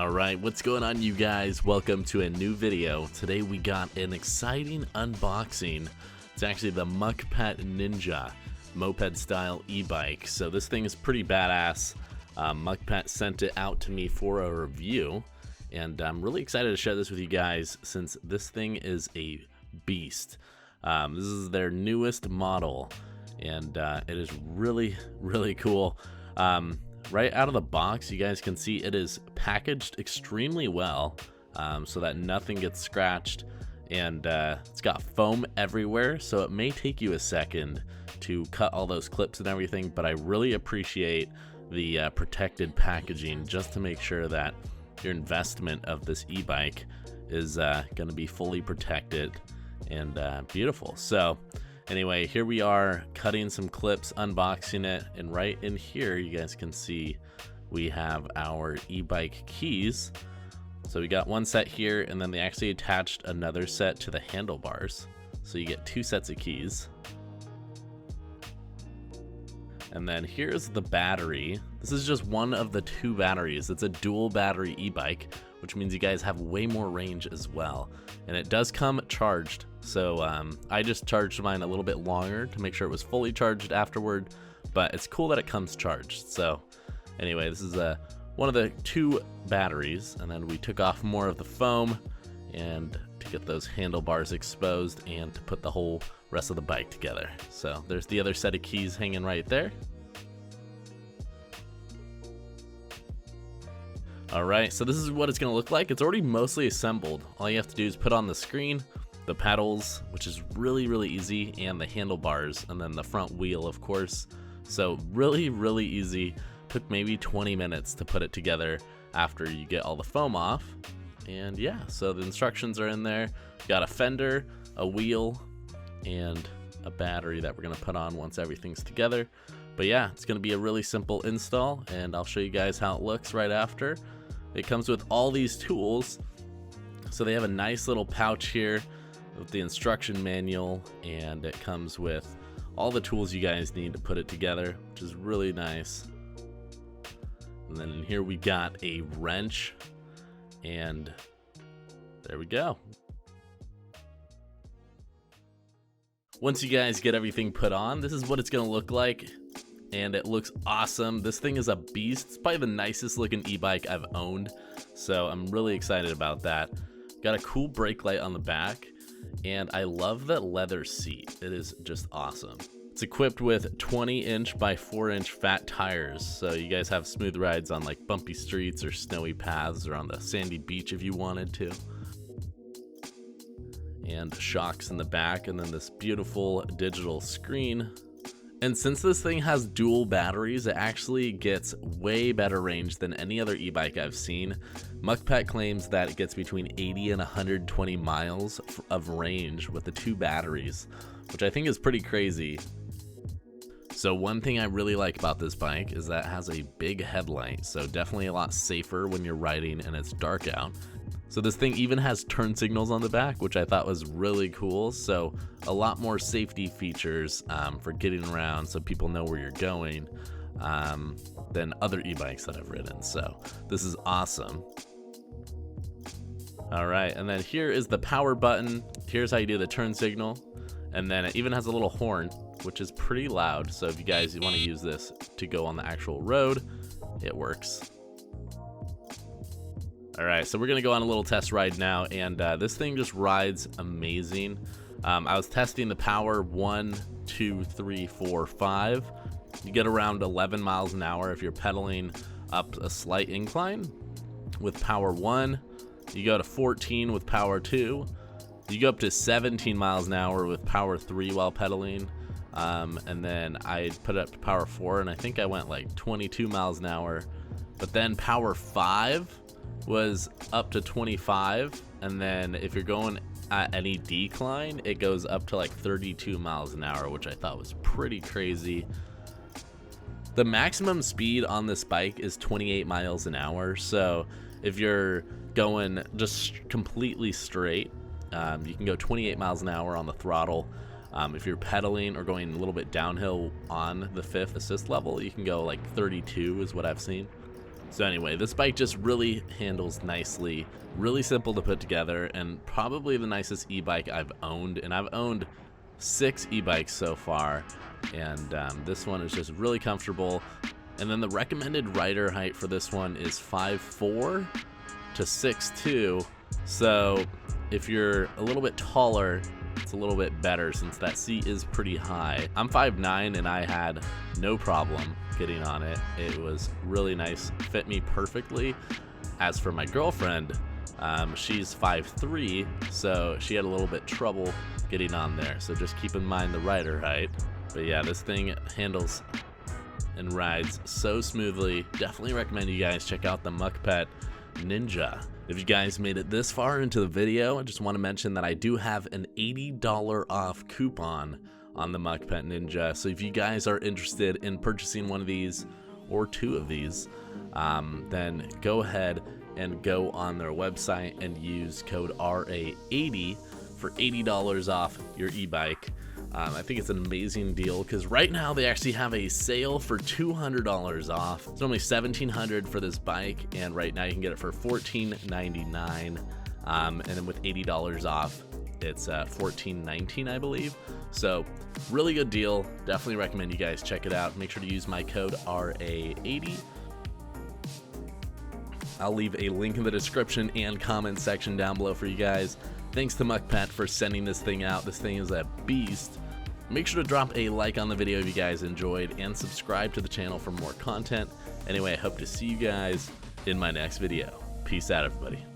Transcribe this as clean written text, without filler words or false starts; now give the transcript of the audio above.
Alright, what's going on, you guys? Welcome to a new video. Today we got an exciting unboxing. It's actually the MUKKPET Ninja moped style e-bike. So this thing is pretty badass. MUKKPET sent it out to me for a review, and I'm really excited to share this with you guys since this thing is a beast. This is their newest model, and it is really cool. Right out of the box, you guys can see it is packaged extremely well, so that nothing gets scratched, and it's got foam everywhere, so it may take you a second to cut all those clips and everything, but I really appreciate the protected packaging just to make sure that your investment of this e-bike is going to be fully protected and beautiful. So anyway, here we are cutting some clips, unboxing it, and right in here you guys can see we have our e-bike keys. So we got one set here, and then they actually attached another set to the handlebars, so you get two sets of keys. And then here's the battery. This is just one of the two batteries. It's a dual battery e-bike, which means you guys have way more range as well. And it does come charged. So I just charged mine a little bit longer to make sure it was fully charged afterward, but it's cool that it comes charged. So anyway, this is one of the two batteries, and then we took off more of the foam and to get those handlebars exposed and to put the whole rest of the bike together. So there's the other set of keys hanging right there. Alright, so this is what it's going to look like. It's already mostly assembled. All you have to do is put on the screen, the pedals, which is really easy, and the handlebars, and then the front wheel, of course. So really easy. Took maybe 20 minutes to put it together after you get all the foam off. And yeah, so the instructions are in there. Got a fender, a wheel, and a battery that we're going to put on once everything's together. But yeah, it's going to be a really simple install, and I'll show you guys how it looks right after. It comes with all these tools. So they have a nice little pouch here with the instruction manual, and it comes with all the tools you guys need to put it together, which is really nice. And then in here we got a wrench, and there we go. Once you guys get everything put on, this is what it's gonna look like, and it looks awesome. This thing is a beast. It's probably the nicest looking e-bike I've owned, so I'm really excited about that. Got a cool brake light on the back, and I love that leather seat. It is just awesome. It's equipped with 20-inch by 4-inch fat tires, so you guys have smooth rides on like bumpy streets or snowy paths or on the sandy beach if you wanted to. And shocks in the back, and then this beautiful digital screen. And since this thing has dual batteries, it actually gets way better range than any other e-bike I've seen. MUKKPET claims that it gets between 80 and 120 miles of range with the two batteries, which I think is pretty crazy. So one thing I really like about this bike is that it has a big headlight, so definitely a lot safer when you're riding and it's dark out. So this thing even has turn signals on the back, which I thought was really cool. So a lot more safety features for getting around so people know where you're going than other e-bikes that I've ridden. So this is awesome. All right, and then here is the power button. Here's how you do the turn signal. And then it even has a little horn, which is pretty loud. So if you guys want to use this to go on the actual road, it works. All right, so we're gonna go on a little test ride now, and this thing just rides amazing. I was testing the power 1, 2, 3, 4, 5. You get around 11 miles an hour if you're pedaling up a slight incline with power 1. You go to 14 with power 2. You go up to 17 miles an hour with power 3 while pedaling. And then I put it up to power 4, and I think I went like 22 miles an hour. But then power 5 was up to 25, and then if you're going at any decline, it goes up to like 32 miles an hour, which I thought was pretty crazy. The maximum speed on this bike is 28 miles an hour, so if you're going just completely straight, you can go 28 miles an hour on the throttle. If you're pedaling or going a little bit downhill on the 5th assist level, you can go like 32 is what I've seen. So anyway, this bike just really handles nicely, really simple to put together, and probably the nicest e-bike I've owned. And I've owned 6 e-bikes so far, and this one is just really comfortable. And then the recommended rider height for this one is 5'4" to 6'2". So if you're a little bit taller, it's a little bit better since that seat is pretty high. I'm 5'9", and I had no problem getting on it. It was really nice, fit me perfectly. As for my girlfriend, she's 5'3", so she had a little bit trouble getting on there. So just keep in mind the rider height. But yeah, this thing handles and rides so smoothly. Definitely recommend you guys check out the MUKKPET Ninja. If you guys made it this far into the video, I just want to mention that I do have an $80 off coupon on the MUKKPET Ninja. So if you guys are interested in purchasing one of these or 2 of these, then go ahead and go on their website and use code RA80 for $80 off your e-bike. I think it's an amazing deal because right now they actually have a sale for $200 off. It's only $1,700 for this bike, and right now you can get it for $1,499. And then with $80 off, it's $1,419, I believe. So really good deal. Definitely recommend you guys check it out. Make sure to use my code RA80. I'll leave a link in the description and comment section down below for you guys. Thanks to MUKKPET for sending this thing out. This thing is a beast. Make sure to drop a like on the video if you guys enjoyed, and subscribe to the channel for more content. Anyway, I hope to see you guys in my next video. Peace out, everybody.